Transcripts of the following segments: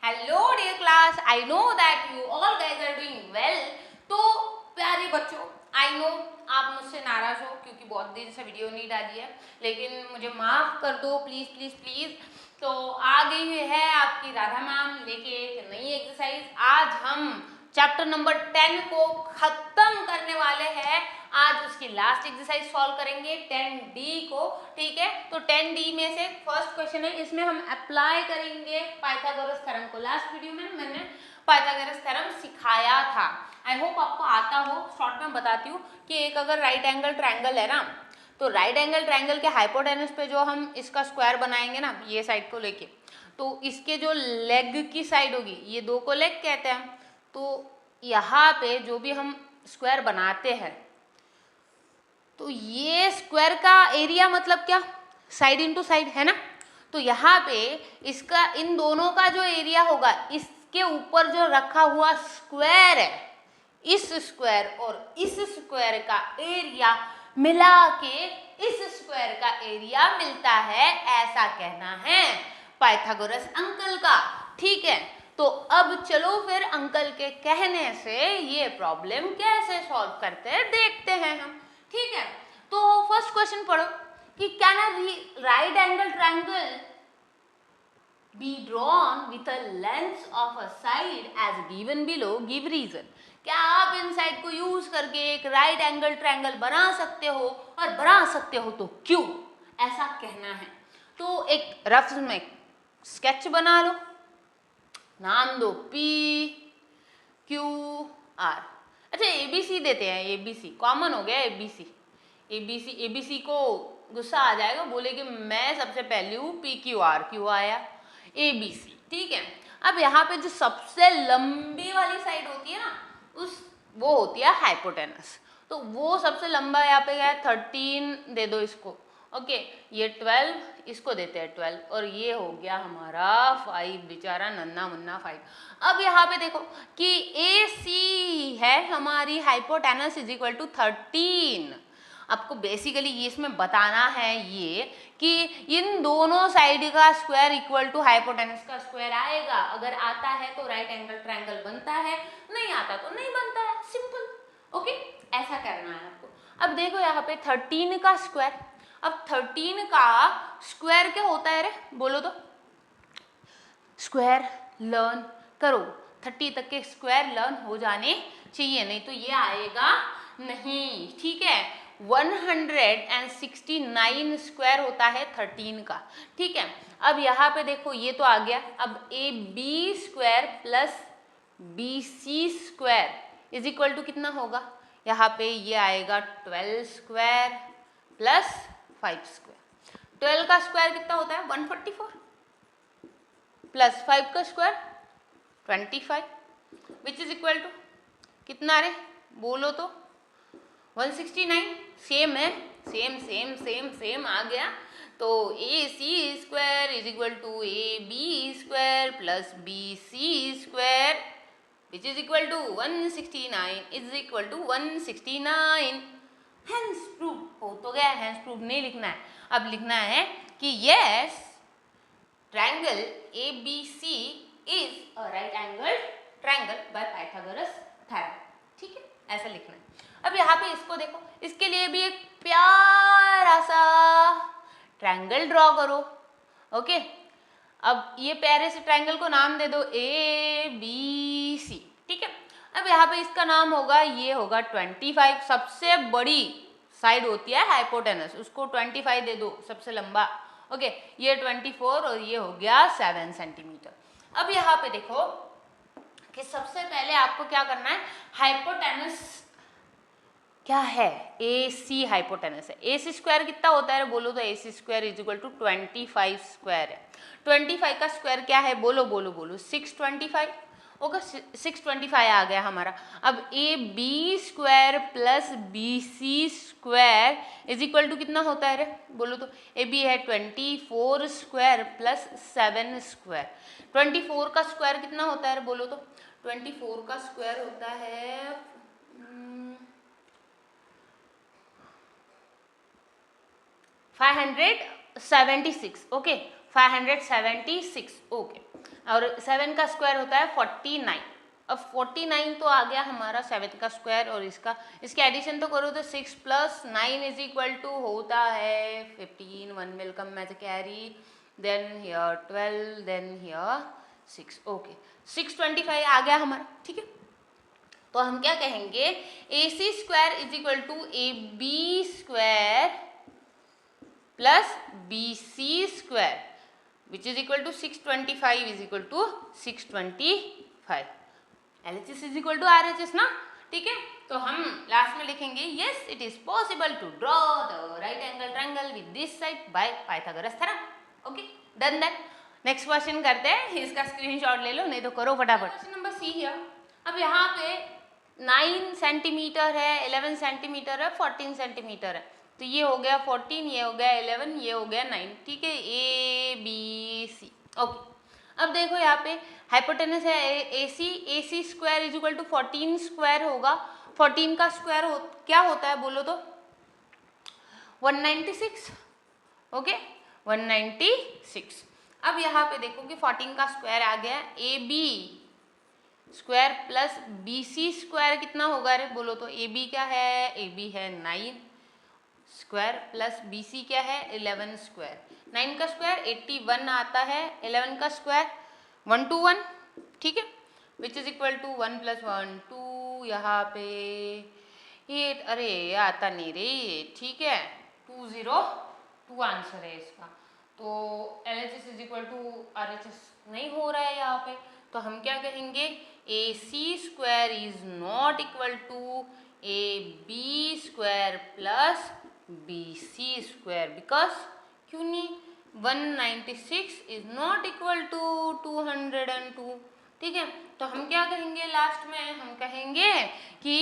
Hello dear class, I know that you all guys are doing well. तो प्यारे बच्चों, I know आप मुझसे नाराज हो क्योंकि बहुत दिन से वीडियो नहीं डाली है, लेकिन मुझे माफ कर दो प्लीज प्लीज प्लीज। तो आ गई हुई है आपकी राधा मैम लेके एक नई एक्सरसाइज। आज हम चैप्टर नंबर 10 को खत्म करने वाले हैं। आज उसकी लास्ट एक्सरसाइज सॉल्व करेंगे 10D को। ठीक है, तो 10D में से फर्स्ट क्वेश्चन है, इसमें हम अप्लाई करेंगे पाइथागोरस थ्योरम को। लास्ट वीडियो में मैंने पाइथागोरस थ्योरम सिखाया था, आई होप आपको आता हो। शॉर्ट में बताती हूँ कि एक अगर राइट एंगल ट्रायंगल है ना, तो राइट एंगल ट्रायंगल के हाइपोटेनस पे जो हम इसका स्क्वायर बनाएंगे ना, ये साइड को लेके, तो इसके जो लेग की साइड होगी, ये दो को लेग कहते हैं। तो यहाँ पे जो भी हम स्क्वायर बनाते हैं, तो ये स्क्वायर का एरिया मतलब क्या, साइड इनटू साइड है ना। तो यहाँ पे इसका इन दोनों का जो एरिया होगा, इसके ऊपर जो रखा हुआ स्क्वायर है, इस स्क्वायर और इस स्क्वायर का एरिया मिला के इस स्क्वायर का एरिया मिलता है, ऐसा कहना है पाइथागोरस अंकल का। ठीक है, तो अब चलो फिर अंकल के कहने से ये प्रॉब्लम कैसे सॉल्व करते हैं देखते हैं हम। ठीक है, तो फर्स्ट क्वेश्चन पढ़ो कि can a right angle triangle be drawn with a length of a side as given below, give reason। क्या आप इन साइड को यूज करके एक राइट एंगल ट्रायंगल बना सकते हो, और बना सकते हो तो क्यों, ऐसा कहना है। तो एक रफ में स्केच बना लो, नाम दो PQR। अच्छा ABC देते हैं, ABC कॉमन हो गया, ABC को गुस्सा आ जाएगा, बोले कि मैं सबसे पहले हूँ PQR, क्यों आया ABC। ठीक है, अब यहाँ पे जो सबसे लंबी वाली साइड होती है ना, वो होती है हाइपोटेनस। तो वो सबसे लंबा यहाँ पे है 13 दे दो इसको। ओके, ये 12, इसको देते हैं 12, और ये हो गया हमारा 5, बेचारा नन्ना मुन्ना 5। अब यहाँ पे देखो कि AC है हमारी हाइपोटेनस इज इक्वल टू 13। आपको बेसिकली ये इसमें बताना है ये कि इन दोनों साइड का स्क्वायर इक्वल टू हाइपोटेनस का स्क्वायर आएगा। अगर आता है तो राइट एंगल ट्रायंगल बनता है, नहीं आता तो नहीं बनता है, सिंपल। ओके, ऐसा करना है आपको। अब देखो यहाँ पे 13 का स्क्वायर, अब 13 का स्क्वायर क्या होता है रे, बोलो तो। स्क्वायर लर्न करो, 30 तक के स्क्वायर लर्न हो जाने चाहिए, नहीं तो ये आएगा नहीं। ठीक है, 169 स्क्वायर होता है 13 का। ठीक है, अब यहाँ पे देखो ये तो आ गया। अब AB square plus BC square is equal to कितना होगा, यहाँ पे ये आएगा 12 स्क्वायर प्लस 5 स्क्वायर। 12 का स्क्वायर कितना होता है 144, प्लस 5 का square 25, which is equal to कितना रे, बोलो तो 169। सेम है, सेम सेम सेम सेम आ गया। तो AC square is equal to AB square plus BC square which is equal to 169 is equal to 169। Hence prove हो तो गया, हेंस प्रूव नहीं लिखना है, अब लिखना है कि yes triangle ABC is a right angled triangle by Pythagoras theorem। ठीक है, ऐसा लिखना है। अब यहाँ पे इसको देखो, इसके लिए भी एक प्यारा सा ट्रायंगल ड्रॉ करो। ओके, अब ये प्यारे से ट्रायंगल को नाम दे दो ABC। ठीक है, अब यहाँ पे इसका नाम होगा, ये होगा 25। सबसे बड़ी साइड होती है हाइपोटेनस, उसको 25 दे दो, सबसे लंबा। ओके, ये 24 और ये हो गया 7 सेंटीमीटर। अब यहाँ पे देखो कि सबसे पहले आपको क्या करना है, हाइपोटेनस क्या है, AC हाइपोटेनस है। AC स्क्वायर कितना होता है बोलो तो, AC square is equal to 25 square है। 25 का स्क्वायर क्या है, बोलो बोलो बोलो, 625। ओके, 625 आ गया हमारा। अब AB square plus BC square is equal to कितना होता है रे, बोलो तो। AB है 24 स्क्वायर प्लस 7 स्क्वायर। 24 का स्क्वायर कितना होता है, बोलो तो। 24 का स्क्वायर होता है 576। Okay, 576, okay. और 7 का स्क्वायर होता है 49। अब 49 तो आ गया हमारा 7 का स्क्वायर, और इसके एडिशन तो करो तो 6 + 9 इज इक्वल टू होता है 15। 1 will come as a carry, then here 12, then here 6, okay. 625 आ गया हमारा, ठीक है। तो हम क्या कहेंगे, AC square is equal to AB square plus BC square which is equal to 625 is equal to 625। LHS is equal to RHS ना, ठीक है। तो हम लास्ट में लिखेंगे yes it is possible to draw the right angle triangle with this side by Pythagoras theorem, okay done that. Next question करते हैं, इसका स्क्रीनशॉट ले लो, नहीं तो करो फटाफट। क्वेश्चन नंबर सी है। अब यहाँ पे 9 सेंटीमीटर है, 11 सेंटीमीटर है, 14 सेंटीमीटर है। तो ये हो गया 14, ये हो गया 11, ये हो गया 9, ठीक है। ABC, okay. अब देखो यहाँ पे हाइपोटेनस है AC square is equal to 14 square होगा। 14 का स्क्वायर क्या होता है बोलो तो 196, ओके 196। अब यहाँ पे देखो कि 14 का स्क्वायर आ गया, AB square plus BC square कितना होगा रे बोलो तो। AB क्या है, AB है 9 स्क्वायर प्लस BC क्या है 11 स्क्वायर। 9 का स्क्वायर 81 आता है, 11 का स्क्वायर 121, ठीक है, विच इज इक्वल टू 1 + 1 2। यहाँ पे ये अरे आता नहीं रे, ठीक है 202 आंसर है इसका। तो LHS is equal to RHS नहीं हो रहा है यहाँ पे। तो हम क्या कहेंगे, AC square is not equal to AB square plus BC square, because क्यों नहीं 196 इज नॉट इक्वल टू 202, ठीक है। तो हम क्या कहेंगे लास्ट में, हम कहेंगे कि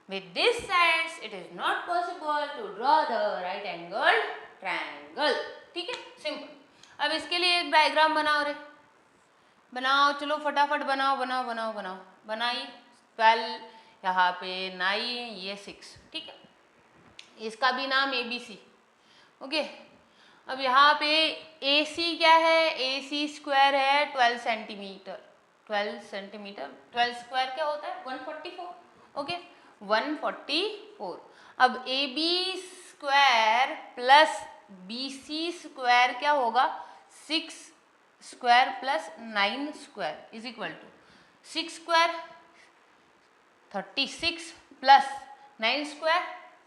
with this sides it is not possible to draw the right angle triangle, ठीक है, सिंपल। अब इसके लिए एक डायग्राम बनाओ रे, बनाओ चलो फटाफट बनाओ बनाओ बनाओ बनाओ। बनाई 12, यहाँ पे 9, ये 6, ठीक है। इसका भी नाम ABC, ओके। अब यहाँ पे AC क्या है, AC स्क्वायर है 12 सेंटीमीटर। 12 सेंटीमीटर 12 स्क्वायर क्या होता है 144, ओके 144। अब AB square plus BC square क्या होगा 6 square plus 9 square is equal to 6 square 36 plus 9 square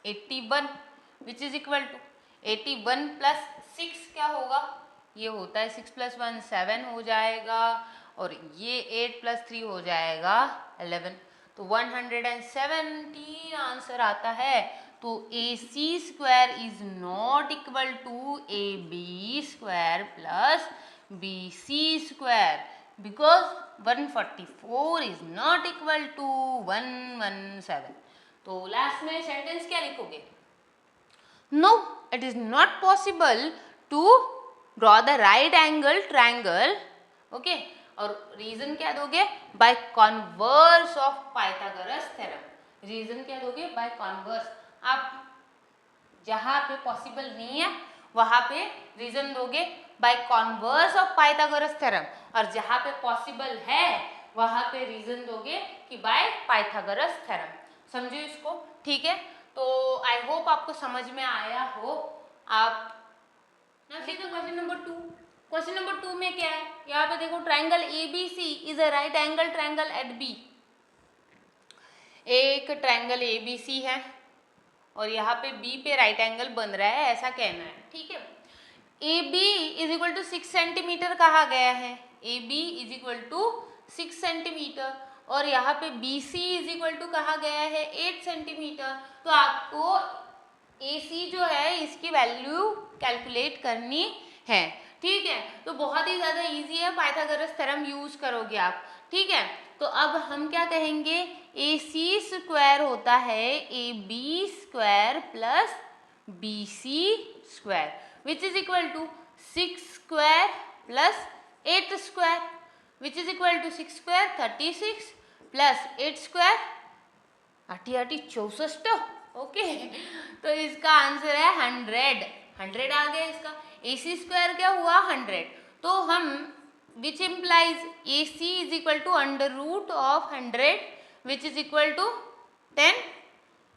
81 which is equal to 81 plus 6 क्या होगा, ये होता है 6 + 1 7 हो जाएगा, और ये 8 + 3 हो जाएगा 11। तो 117 आंसर आता है। तो AC square is not equal to AB square plus BC square, because 144 is not equal to 117। तो लास्ट में सेंटेंस क्या लिखोगे, no it is not possible to draw the right angle triangle, okay. और reason क्या दोगे, by converse of Pythagoras theorem. Reason क्या दोगे, by converse. आप जहां पे पॉसिबल नहीं है वहां पे रीजन दोगे by converse of Pythagoras theorem, और जहां पे पॉसिबल है वहां पे रीजन दोगे कि बाय पाइथागोरस थ्योरम। समझो इसको, ठीक है। तो आई होप आपको समझ में आया हो। आप क्वेश्चन नंबर 2। क्वेश्चन नंबर 2 में क्या है, यहाँ पे देखो triangle ABC is a right angle triangle at B। एक ट्राइंगल ABC है और यहाँ पे B पे राइट एंगल बन रहा है, ऐसा कहना है, ठीक है। AB is equal to 6 centimetre कहा गया है, AB is equal to 6 centimetre, और यहाँ पे BC इज इक्वल टू कहा गया है 8 सेंटीमीटर। तो आपको AC जो है इसकी वैल्यू कैलकुलेट करनी है, ठीक है। तो बहुत ही ज़्यादा इजी है, पाइथागोरस थ्योरम यूज करोगे आप, ठीक है। तो अब हम क्या कहेंगे, AC स्क्वायर होता है AB square plus BC square which is equal to 6 square plus 8 square which is equal to 6 square 36 plus 8 square 8 64, okay. तो इसका आंसर है 100। 100 आ गया इसका। AC स्क्वायर क्या हुआ 100, तो हम which implies AC is equal to under root of 100 which is equal to 10।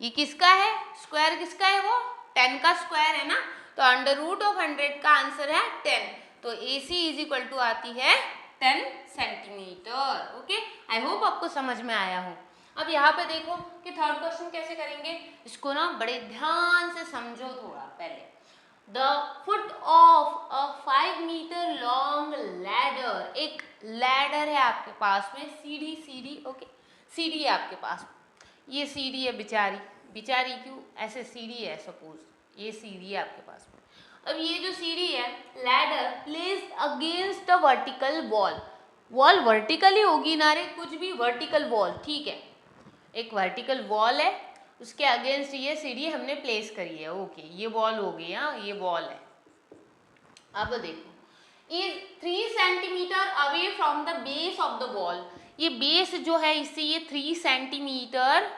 ये किसका है स्क्वायर, किसका है वो 10 का स्क्वायर है ना, तो अंडर रूट ऑफ 100 का आंसर है 10, तो AC इज इक्वल टू आती है 10 सेंटीमीटर। ओके, आई होप आपको समझ में आया हो। अब यहाँ पे देखो कि थर्ड क्वेश्चन कैसे करेंगे, इसको ना बड़े ध्यान से समझो थोड़ा पहले। The foot of a 5 metre long ladder, एक लैडर है आपके पास में, सीढ़ी, ओके सीढ़ी है आपके पास, ये सीढ़ी है बेचारी, बेचारी क्यों ऐसे सीढ़ी है, सपोज ये सीढ़ी है आपके पास में। अब ये जो सीढ़ी है ladder placed against a vertical wall, wall vertically होगी ना रे, कुछ भी वर्टिकल वॉल, ठीक है एक वर्टिकल वॉल है, उसके अगेंस्ट ये सीढ़ी हमने प्लेस करी है। ओके ये वॉल हो गई, हाँ ये वॉल है। अब देखो is 3 centimetre away from the base of the wall, ये बेस जो है इससे ये 3 सेंटीमीटर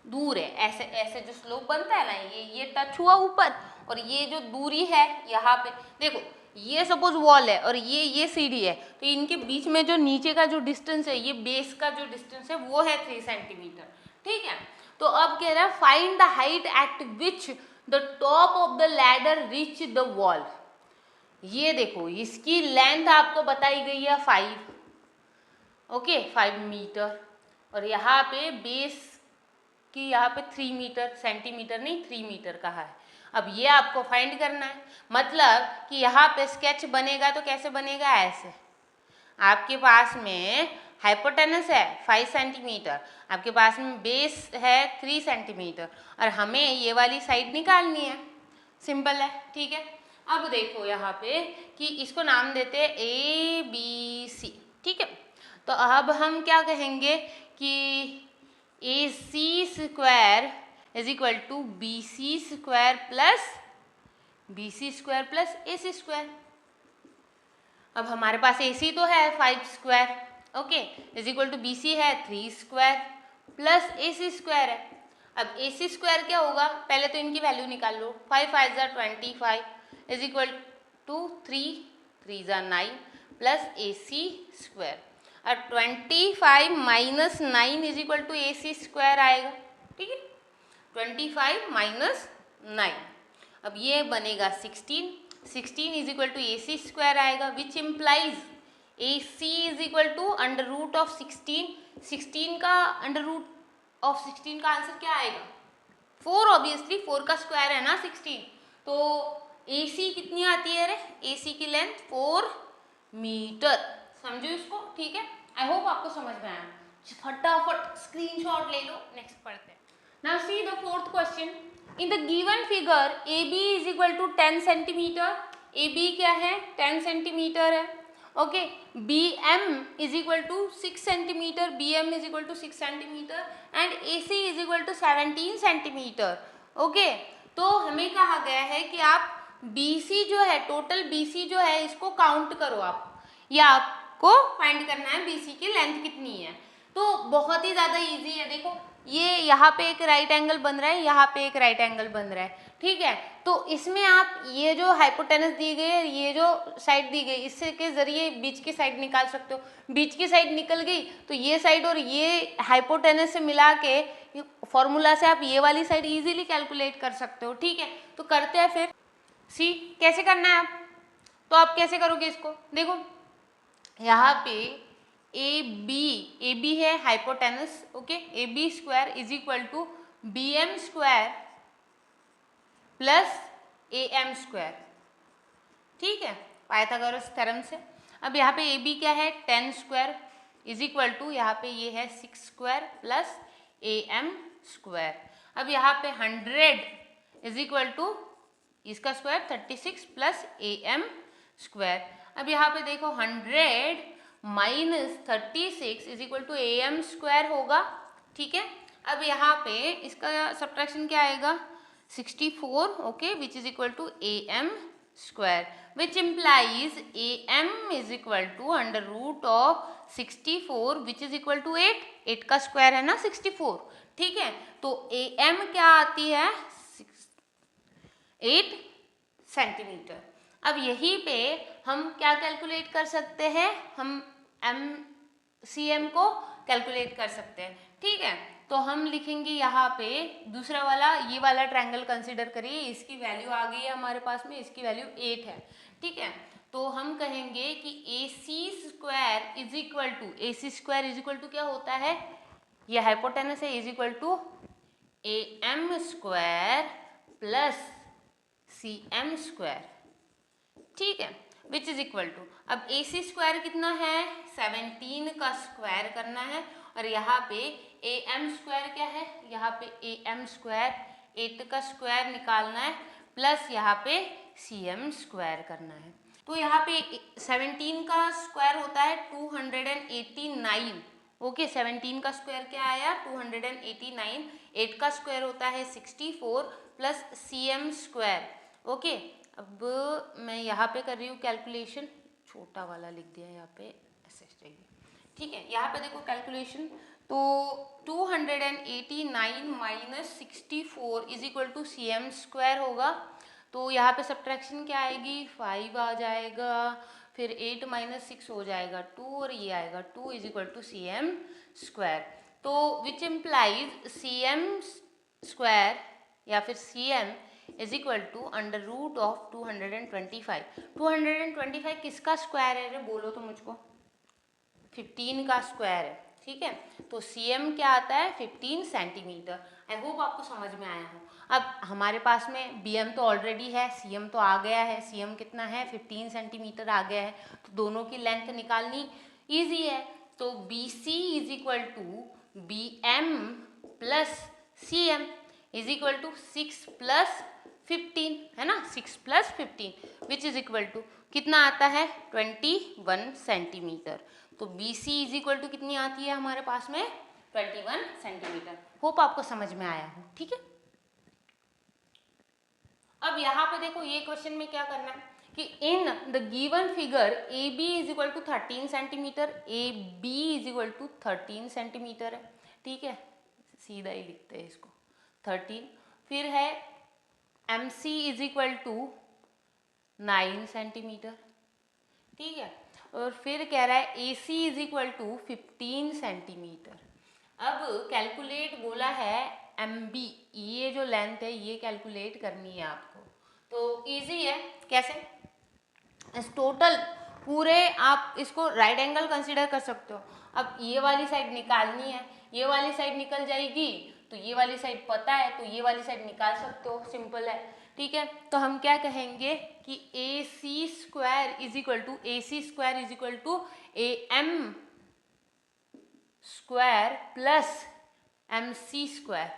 दूर है, ऐसे ऐसे जो स्लोप बनता है ना ये टच हुआ ऊपर, और ये जो दूरी है यहाँ पे देखो ये सपोज वॉल है और ये सीढ़ी है, तो इनके बीच में जो नीचे का जो डिस्टेंस है, ये बेस का जो डिस्टेंस है वो है 3 सेंटीमीटर, ठीक है। तो अब कह रहा है find the height eight which the top of the ladder reach the wall, ये देखो इसकी लेंथ आपको बताई गई है 5, ओके 5 मीटर, और यहाँ पे बेस की यहाँ पे 3 मीटर, सेंटीमीटर नहीं 3 मीटर कहा है। अब ये आपको फाइंड करना है, मतलब कि यहाँ पे स्केच बनेगा तो कैसे बनेगा, ऐसे आपके पास में हाइपोटेनस है 5 सेंटीमीटर, आपके पास में बेस है 3 सेंटीमीटर, और हमें ये वाली साइड निकालनी है, सिंपल है, ठीक है। अब देखो यहाँ पे कि इसको नाम देते हैं ABC, ठीक है। तो अब हम क्या कहेंगे कि AC square is equal to BC square plus AC square. अब हमारे पास AC तो है 5 square, okay is equal to BC है 3 स्क्वायर प्लस AC स्क्वायर है। अब AC स्क्वायर क्या होगा, पहले तो इनकी वैल्यू निकाल लो, 5 5 ज़ा 25 इज इक्वल टू 3 3 ज़ा 9 प्लस AC स्क्वायर, और 25 minus 9 is equal to AC square आएगा, ठीक है 25 माइनस 9, अब ये बनेगा 16 is equal to AC square आएगा, which implies AC is equal to under root of 16 का अंडर रूट ऑफ 16 का आंसर क्या आएगा 4, ऑब्वियसली 4 का स्क्वायर है ना 16, तो AC कितनी आती है रे, AC की लेंथ 4 मीटर, समझो इसको, ठीक है। आई होप आपको समझ में आया, फटाफट स्क्रीनशॉट ले लो, नेक्स्ट पढ़ते हैं। Now see the fourth question, in the given figure AB is equal to 10 centimetre, AB क्या है 10 सेंटीमीटर है, okay BM is equal to 6 centimetre, BM is equal to 6 centimetre and AC is equal to 17 centimetre, okay. तो हमें कहा गया है कि आप BC जो है, टोटल BC जो है इसको काउंट करो आप, या आपको फाइंड करना है BC की लेंथ कितनी है। तो बहुत ही ज़्यादा इजी है, देखो ये यहाँ पे एक राइट एंगल बन रहा है, यहाँ पे एक राइट एंगल बन रहा है, ठीक है। तो इसमें आप ये जो हाइपोटेनस दी गई है, ये जो साइड दी गई, इससे के जरिए बीच की साइड निकाल सकते हो, बीच की साइड निकल गई तो ये साइड और ये हाइपोटेनस से मिला के फॉर्मूला से आप ये वाली साइड इजीली कैलकुलेट कर सकते हो, ठीक है। तो करते हैं फिर, सी कैसे करना है आप, तो आप कैसे करोगे इसको, देखो यहाँ पे AB है hypotenuse, okay AB square is equal to BM square plus AM square, ठीक है पाइथागोरस थ्योरम से। अब यहाँ पे AB क्या है 10 स्क्वायर इज इक्वल टू यहाँ पे ये है 6 स्क्वायर प्लस AM स्क्वायर। अब यहाँ पे 100 इज इक्वल टू इसका स्क्वायर 36 प्लस AM स्क्वायर। अब यहाँ पे देखो 100 minus 36 is equal to AM square होगा, ठीक है। अब यहाँ पे इसका सब्ट्रैक्शन क्या आएगा 64, okay which is equal to AM square, which implies AM is equal to under root of 64 which is equal to 8 का स्क्वायर है ना 64, ठीक है। तो AM क्या आती है 8 सेंटीमीटर। अब यहीं पे हम क्या कैलकुलेट कर सकते हैं, हम MCM को कैलकुलेट कर सकते हैं। ठीक है, तो हम लिखेंगे यहाँ पे दूसरा वाला, ये वाला ट्रायंगल कंसीडर करिए, इसकी वैल्यू आ गई है हमारे पास में, इसकी वैल्यू 8 है। ठीक है, तो हम कहेंगे कि AC square is equal to क्या होता है, ये हाइपोटेनस है, is equal to AM square plus CM square. ठीक है, विच इज इक्वल टू, अब AC स्क्वायर कितना है, 17 का स्क्वायर करना है, और यहाँ पे AM स्क्वायर क्या है, यहाँ पे AM स्क्वायर 8 का स्क्वायर निकालना है, प्लस यहाँ पे CM स्क्वायर करना है। तो यहाँ पे 17 का स्क्वायर होता है 289। ओके, 17 का स्क्वायर क्या आया, 289, 8 का स्क्वायर होता है 64 प्लस CM स्क्वायर। ओके, अब मैं यहाँ पे कर रही हूँ कैलकुलेशन, छोटा वाला लिख दिया यहाँ पे, ऐसे चाहिए। ठीक है, यहाँ पे देखो कैलकुलेशन, तो 289 minus 64 is equal to CM square होगा। तो यहाँ पे सब्ट्रैक्शन क्या आएगी, 5 आ जाएगा, फिर 8 माइनस 6 हो जाएगा 2, और ये आएगा 2 is equal to CM square. तो विच इम्प्लाइज CM स्क्वायर या फिर CM is equal to under root of 225। 225 किसका स्क्वायर है रे, बोलो तो मुझको, 15 का स्क्वायर है। ठीक है, तो CM क्या आता है, 15 सेंटीमीटर। आई होप आपको समझ में आया हो। अब हमारे पास में BM तो ऑलरेडी है, CM तो आ गया है, CM कितना है, 15 सेंटीमीटर आ गया है, तो दोनों की लेंथ निकालनी ईजी है। तो BC is equal to BM plus CM is equal to 6 plus 15, है ना, 6 plus 15 which is equal to कितना आता है, 21 सेंटीमीटर। तो BC इज इक्वल टू कितनी आती है हमारे पास में, 21 सेंटीमीटर। होप आपको समझ में आया हो। ठीक है, अब यहाँ पे देखो ये क्वेश्चन में क्या करना है कि in the given figure AB is equal to 13 centimetre, AB is equal to 13 centimetre है। ठीक है, सीधा ही लिखते हैं इसको 13, फिर है MC is equal to 9 centimetre. ठीक है, और फिर कह रहा है AC is equal to 15 centimetre. अब कैलकुलेट बोला है MB, ये जो लेंथ है ये कैलकुलेट करनी है आपको, तो इजी है। कैसे, इस टोटल पूरे आप इसको राइट एंगल कंसीडर कर सकते हो। अब ये वाली साइड निकालनी है, ये वाली साइड निकल जाएगी, तो ये वाली साइड पता है, तो ये वाली साइड निकाल सकते हो, सिंपल है। ठीक है, तो हम क्या कहेंगे कि AC square is equal to AM square plus MC square.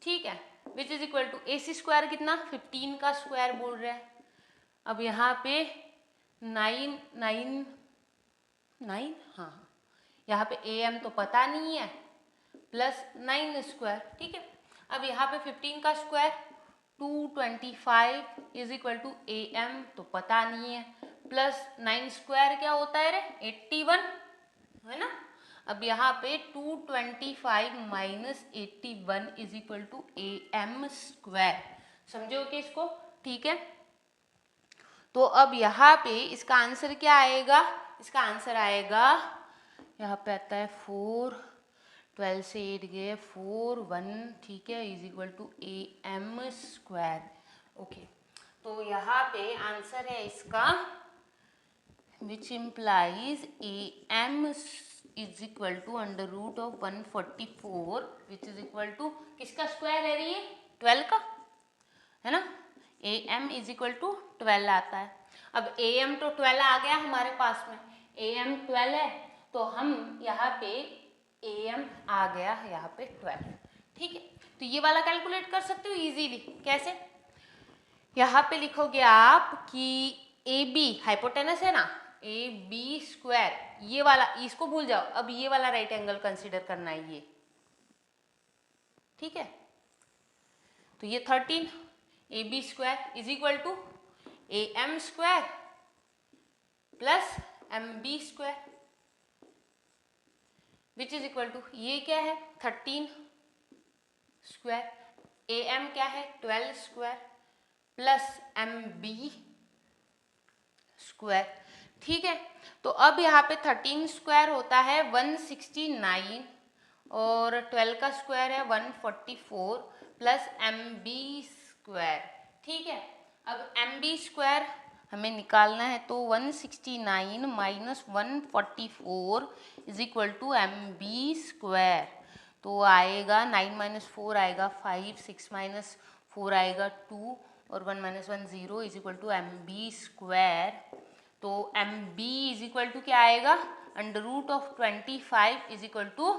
ठीक है, which is equal to AC square कितना, 15 का स्क्वायर बोल रहा है। अब यहाँ पे 9 हाँ, यहाँ पे AM तो पता नहीं है, प्लस 9 स्क्वायर। ठीक है, अब यहाँ पे 15 का square 225 is equal to AM तो पता नहीं है, प्लस 9 स्क्वायर क्या होता है रे, 81, है ना। अब यहाँ पे 225 minus 81 is equal to AM square, समझोगे इसको। ठीक है, तो अब यहाँ पे इसका आंसर क्या आएगा, इसका आंसर आएगा, यहाँ पे आता है 4, 12 से 8 गए 4, 1, ठीक है, is equal to AM square. Okay, तो यहाँ पे आंसर है इसका which implies AM is equal to under root of 144 which is equal to किसका स्क्वायर है ये, 12 का, है ना। AM इज इक्वल टू 12 आता है। अब AM तो 12 आ गया हमारे पास में, AM 12 है, तो हम यहाँ पे AM आ गया यहाँ पे 12। ठीक है, तो ये वाला कैलकुलेट कर सकते हो इजीली। कैसे, यहाँ पे लिखोगे आप कि AB हाइपोटेनस है ना, AB स्क्वायर, ये वाला इसको भूल जाओ, अब ये वाला राइट एंगल कंसीडर करना है ये। ठीक है, तो ये 13 AB square is equal to AM square plus MB square which is equal to ये क्या है 13 स्क्वायर, AM क्या है 12 square plus M B square. ठीक है, तो अब यहाँ पे 13 स्क्वायर होता है 169 और 12 का स्क्वायर है 144 प्लस एम बी स्क्वायर। ठीक है, अब एम बी स्क्वायर हमें निकालना है, तो 169 minus 144 is equal to M B square. तो आएगा 9 माइनस 4 आएगा 5, 6 माइनस 4 आएगा 2 और 1 minus 1 0 is equal to M B square. तो M B is equal to क्या आएगा, under root of 25 is equal to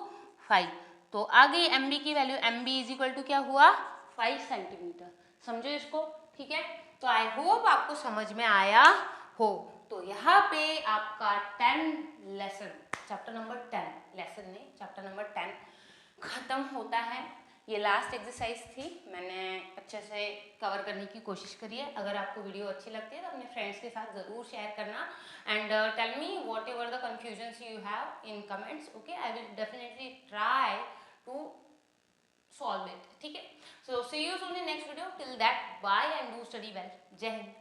5। तो आ गई एम बी की value, M B is equal to क्या हुआ 5 सेंटीमीटर। समझो इसको, ठीक है। तो आई होप आपको समझ में आया हो। तो यहाँ पे आपका 10 लेसन, चैप्टर नंबर 10, लेसन नहीं चैप्टर नंबर 10 खत्म होता है। ये लास्ट एक्सरसाइज थी, मैंने अच्छे से कवर करने की कोशिश करी है। अगर आपको वीडियो अच्छी लगती है तो अपने फ्रेंड्स के साथ ज़रूर शेयर करना and tell me whatever the confusions you have in comments. Okay, I will definitely try to solve it. ठीक है, so see you soon in next video. Till that, bye and do study well. जय हिंद।